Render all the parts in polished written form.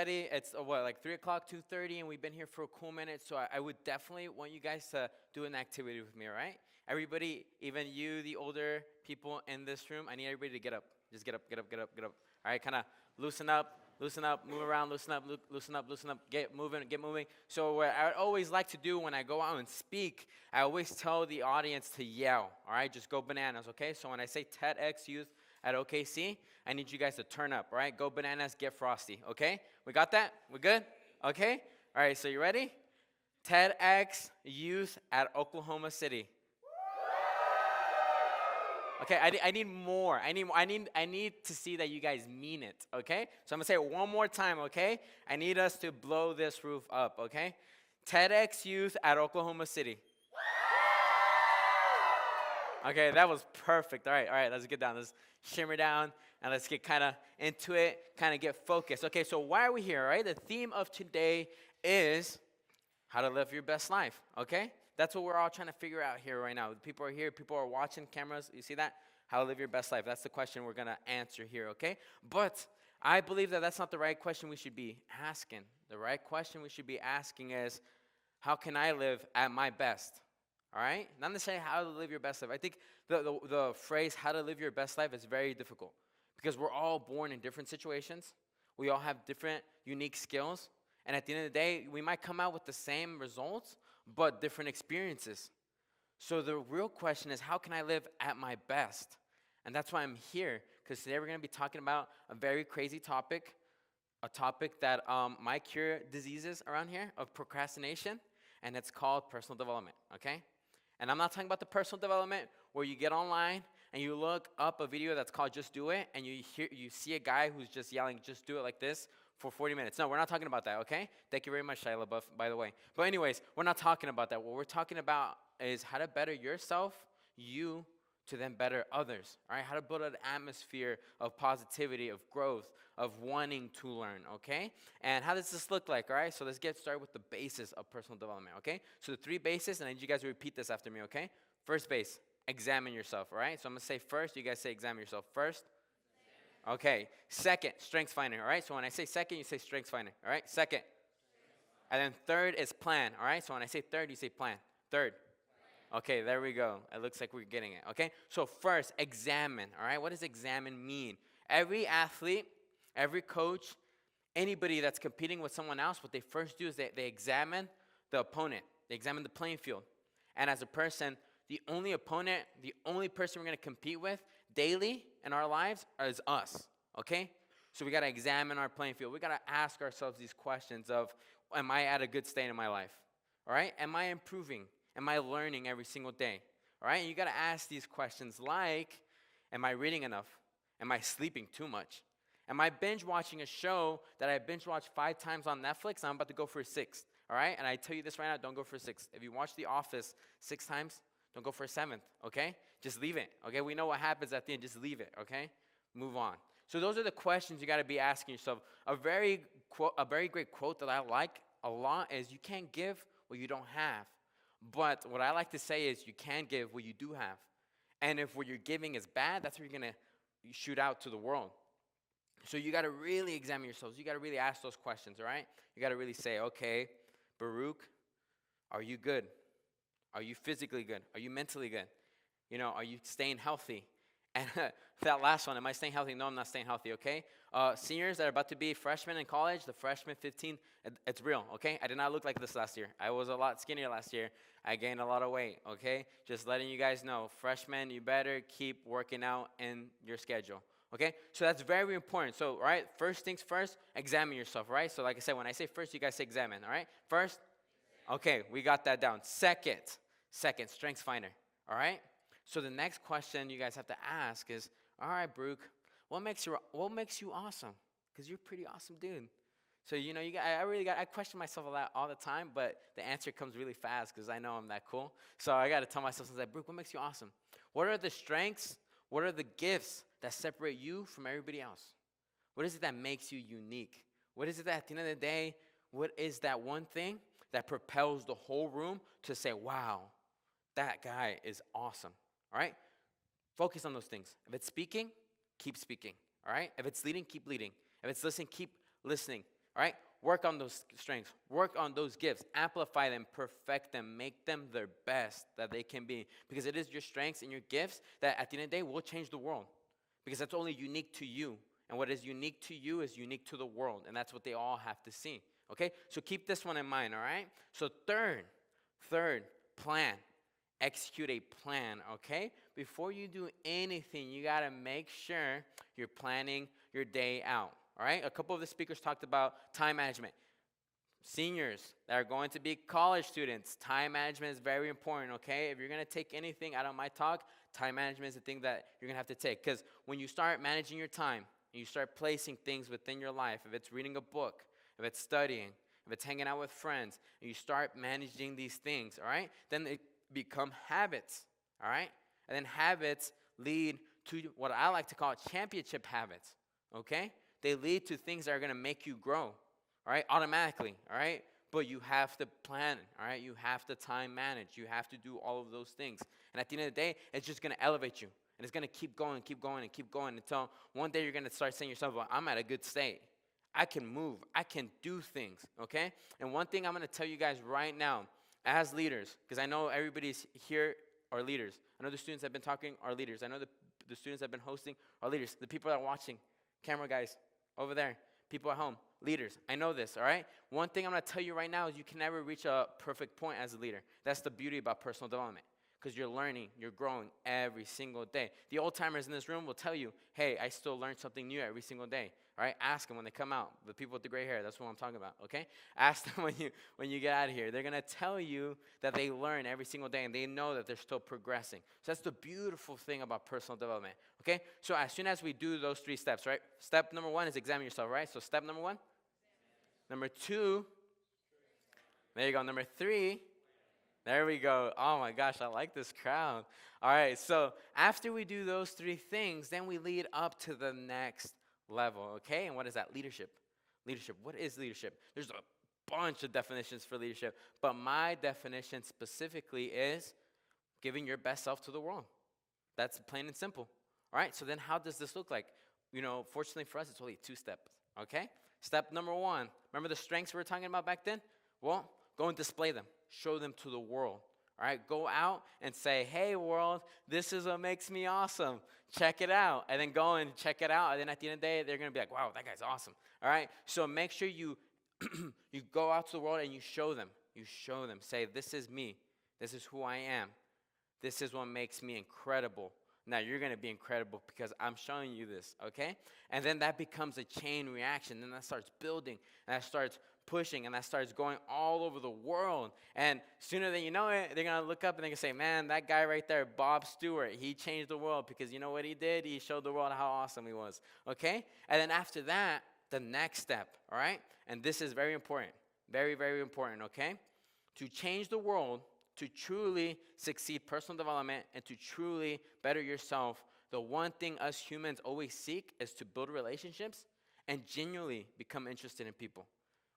already. It's like 3 o'clock, 2:30, and we've been here for a cool minute. So I would definitely want you guys to do an activity with me, all right? Everybody, even you, the older people in this room, I need everybody to get up. Just get up, get up, get up, get up. All right, kind of loosen up, move around, loosen up, loosen up, get moving, get moving. So what I always like to do when I go out and speak, I always tell the audience to yell, all right? Just go bananas, okay? So when I say TEDxYouth at OKC, I need you guys to turn up, all right? Go bananas, get frosty, okay? We got that? We good? Okay? All right, so you ready? TEDxYouth at Oklahoma City. Okay, I need more. I need to see that you guys mean it, okay? So I'm going to say it one more time, okay? I need us to blow this roof up, okay? TEDxYouth at Oklahoma City. Okay, that was perfect. All right, let's get down. Let's shimmer down, and let's get kind of into it, kind of get focused. Okay, so why are we here, all right? The theme of today is how to live your best life, okay? That's what we're all trying to figure out here right now. People are here. People are watching cameras. You see that? How to live your best life. That's the question we're going to answer here, okay? But I believe that that's not the right question we should be asking. The right question we should be asking is, how can I live at my best? All right? Not necessarily how to live your best life. I think the phrase how to live your best life is very difficult because we're all born in different situations. We all have different unique skills. And at the end of the day, we might come out with the same results, but different experiences. So the real question is, how can I live at my best? And that's why I'm here, because today we're going to be talking about a very crazy topic, a topic that might cure diseases around here of procrastination, and it's called personal development, okay? And I'm not talking about the personal development where you get online and you look up a video that's called Just Do It, and you see a guy who's just yelling, just do it like this, for 40 minutes. No, we're not talking about that, okay? Thank you very much, Shia LaBeouf, by the way. But anyways, we're not talking about that. What we're talking about is how to better yourself, you, to then better others, all right? How to build an atmosphere of positivity, of growth, of wanting to learn, okay? And how does this look like, all right? So let's get started with the basis of personal development, okay? So the 3 bases, and I need you guys to repeat this after me, okay? First base, examine yourself, all right? So I'm going to say first, you guys say examine yourself. First. Okay, second, strengths finder, all right? So when I say second, you say strengths finder, all right? Second. And then third is plan, all right? So when I say third, you say plan. Third. Okay, there we go. It looks like we're getting it, okay? So first, examine, all right? What does examine mean? Every athlete, every coach, anybody that's competing with someone else, what they first do is they examine the opponent. They examine the playing field. And as a person, the only opponent, the only person we're going to compete with daily in our lives is us, okay? So we got to examine our playing field. We got to ask ourselves these questions of, am I at a good state in my life, all right? Am I improving? Am I learning every single day, all right? And you got to ask these questions like, am I reading enough? Am I sleeping too much? Am I binge watching a show that I binge watched 5 times on Netflix? I'm about to go for a 6th, all right? And I tell you this right now, don't go for a 6th. If you watch The Office 6 times, don't go for a 7th, okay? Just leave it, okay? We know what happens at the end. Just leave it, okay? Move on. So those are the questions you got to be asking yourself. A very great quote that I like a lot is, you can't give what you don't have. But what I like to say is, you can give what you do have. And if what you're giving is bad, that's what you're going to shoot out to the world. So you got to really examine yourselves. You got to really ask those questions, all right? You got to really say, okay, Baruch, are you good? Are you physically good? Are you mentally good? You know, are you staying healthy? And that last one, am I staying healthy? No, I'm not staying healthy, okay? Seniors that are about to be freshmen in college, the freshman 15, it's real, okay? I did not look like this last year. I was a lot skinnier last year. I gained a lot of weight, okay? Just letting you guys know, freshmen, you better keep working out in your schedule, okay? So that's very important. So, all right, first things first, examine yourself, right? So like I said, when I say first, you guys say examine, all right? First, okay, we got that down. Second, strengths finder, all right? So the next question you guys have to ask is, all right, Baruch, what makes you awesome? Because you're a pretty awesome dude. So, you know, I question myself a lot all the time, but the answer comes really fast because I know I'm that cool. So I got to tell myself, Baruch, what makes you awesome? What are the strengths? What are the gifts that separate you from everybody else? What is it that makes you unique? What is it that at the end of the day, what is that one thing that propels the whole room to say, wow, that guy is awesome? All right? Focus on those things. If it's speaking, keep speaking. All right? If it's leading, keep leading. If it's listening, keep listening. all right? Work on those strengths. Work on those gifts. Amplify them, perfect them, make them their best that they can be. Because it is your strengths and your gifts that at the end of the day will change the world. Because that's only unique to you. And what is unique to you is unique to the world. And that's what they all have to see. Okay? So keep this one in mind, all right? So third, plan. Execute a plan, okay? Before you do anything, you got to make sure you're planning your day out. All right, a couple of the speakers talked about time management. Seniors that are going to be college students, time management is very important, okay? If you're going to take anything out of my talk, time management is the thing that you're going to have to take. Because when you start managing your time, and you start placing things within your life, if it's reading a book, if it's studying, if it's hanging out with friends, and you start managing these things, all right, then they become habits, all right? And then habits lead to what I like to call championship habits, okay? They lead to things that are going to make you grow, all right, automatically, all right? But you have to plan, all right? You have to time manage. You have to do all of those things. And at the end of the day, it's just going to elevate you. And it's going to keep going, and keep going until one day you're going to start saying to yourself, well, I'm at a good state. I can move. I can do things, okay? And one thing I'm going to tell you guys right now, as leaders, because I know everybody's here are leaders. I know the students that have been talking are leaders. I know the students that have been hosting are leaders. The people that are watching, camera guys, over there, people at home, leaders. I know this, all right? One thing I'm going to tell you right now is you can never reach a perfect point as a leader. That's the beauty about personal development because you're learning, you're growing every single day. The old timers in this room will tell you, hey, I still learn something new every single day, all right? Ask them when they come out. The people with the gray hair, that's what I'm talking about, okay? Ask them when you get out of here. They're going to tell you that they learn every single day and they know that they're still progressing. So that's the beautiful thing about personal development, okay? So as soon as we do those 3 steps, right? Step number 1 is examine yourself, right? So step number 1. Number 2, there you go. Number 3, there we go. Oh my gosh, I like this crowd. All right, so after we do those 3 things, then we lead up to the next level, okay? And what is that? Leadership. Leadership. What is leadership? There's a bunch of definitions for leadership, but my definition specifically is giving your best self to the world. That's plain and simple. All right, so then how does this look like? You know, fortunately for us, it's only 2 steps, okay? Step number 1, remember the strengths we were talking about back then? Well, go and display them. Show them to the world. All right, go out and say, hey, world, this is what makes me awesome. Check it out. And then go and check it out. And then at the end of the day, they're going to be like, wow, that guy's awesome. All right, so make sure you you go out to the world and you show them. You show them. Say, this is me. This is who I am. This is what makes me incredible. Now, you're going to be incredible because I'm showing you this, okay? And then that becomes a chain reaction. Then that starts building, and that starts pushing, and that starts going all over the world. And sooner than you know it, they're going to look up and they're going to say, man, that guy right there, Bob Stewart, he changed the world because you know what he did? He showed the world how awesome he was, okay? And then after that, the next step, all right? And this is very important, very, very important, okay? To change the world, to truly succeed personal development and to truly better yourself, the one thing us humans always seek is to build relationships and genuinely become interested in people.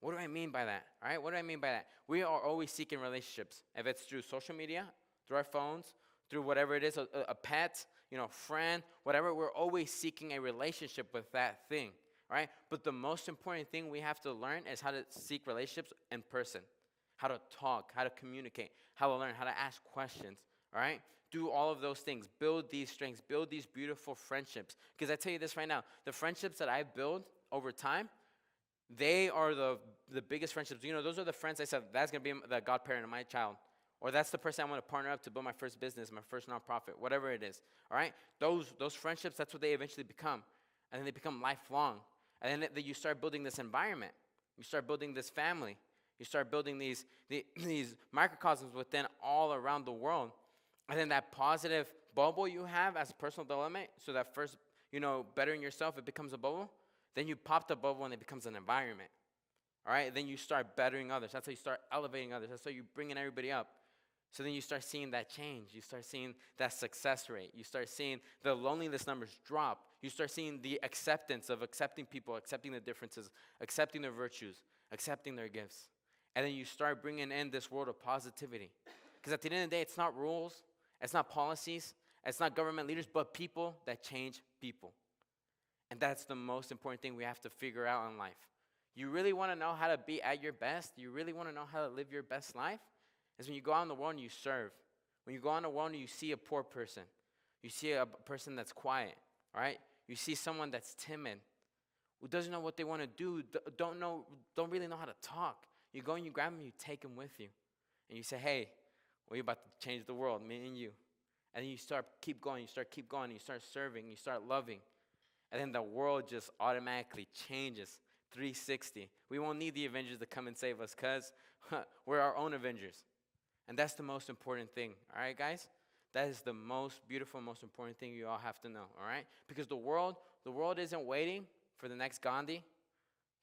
What do I mean by that? All right, what do I mean by that? We are always seeking relationships. If it's through social media, through our phones, through whatever it is, a pet, you know, friend, whatever, we're always seeking a relationship with that thing, all right? But the most important thing we have to learn is how to seek relationships in person. How to talk, how to communicate, how to learn, how to ask questions, all right? Do all of those things. Build these strengths. Build these beautiful friendships. Because I tell you this right now, the friendships that I build over time, they are the biggest friendships. You know, those are the friends I said, that's going to be the godparent of my child. Or that's the person I want to partner up to build my first business, my first nonprofit, whatever it is, all right? Those friendships, that's what they eventually become. And then they become lifelong. And then you start building this environment. You start building this family. You start building these microcosms within all around the world. And then that positive bubble you have as personal development, so that first, you know, bettering yourself, it becomes a bubble. Then you pop the bubble and it becomes an environment. All right? Then you start bettering others. That's how you start elevating others. That's how you're bringing everybody up. So then you start seeing that change. You start seeing that success rate. You start seeing the loneliness numbers drop. You start seeing the acceptance of accepting people, accepting the differences, accepting their virtues, accepting their gifts. And then you start bringing in this world of positivity. Because at the end of the day, it's not rules, it's not policies, it's not government leaders, but people that change people. And that's the most important thing we have to figure out in life. You really want to know how to be at your best? You really want to know how to live your best life? Is when you go out in the world and you serve. When you go out in the world and you see a poor person. You see a person that's quiet, right? You see someone that's timid, who doesn't know what they want to do, don't really know how to talk. You go and you grab them, you take them with you. And you say, hey, we're about to change the world, me and you. And then you keep going, you start serving, you start loving. And then the world just automatically changes 360. We won't need the Avengers to come and save us because we're our own Avengers. And that's the most important thing, all right, guys? That is the most beautiful, most important thing you all have to know, all right? Because the world isn't waiting for the next Gandhi,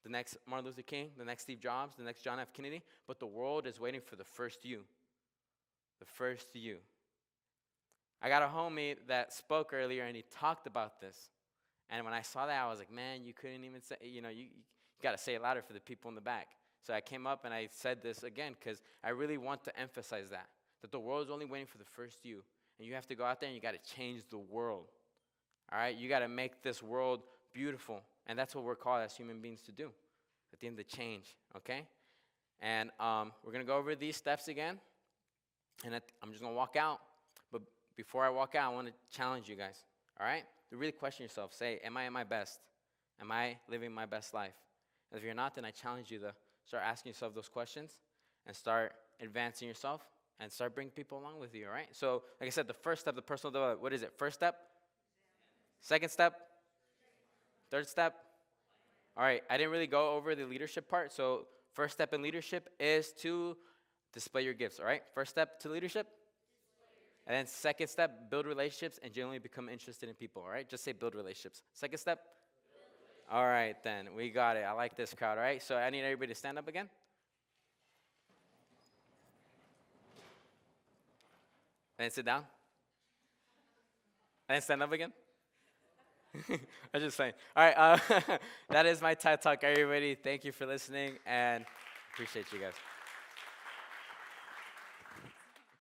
the next Martin Luther King, the next Steve Jobs, the next John F. Kennedy, but the world is waiting for the first you. The first you. I got a homie that spoke earlier, and he talked about this. And when I saw that, I was like, man, you couldn't even say, you got to say it louder for the people in the back. So I came up and I said this again because I really want to emphasize that the world is only waiting for the first you. And you have to go out there and you got to change the world. All right? You got to make this world beautiful. And that's what we're called as human beings to do. At the end of the change, okay? And we're going to go over these steps again. And I'm just going to walk out. But before I walk out, I want to challenge you guys. All right? To really question yourself. Say, am I at my best? Am I living my best life? And if you're not, then I challenge you to start asking yourself those questions and start advancing yourself and start bringing people along with you, all right? So, like I said, the first step, the personal development, what is it? First step? Second step? Third step? All right, I didn't really go over the leadership part. So, first step in leadership is to display your gifts, all right? First step to leadership? And then second step, build relationships and generally become interested in people, all right? Just say build relationships. Second step? All right, then. We got it. I like this crowd, all right? So I need everybody to stand up again. And sit down. And stand up again. I'm just saying. All right, that is my TED Talk, everybody. Thank you for listening, and appreciate you guys.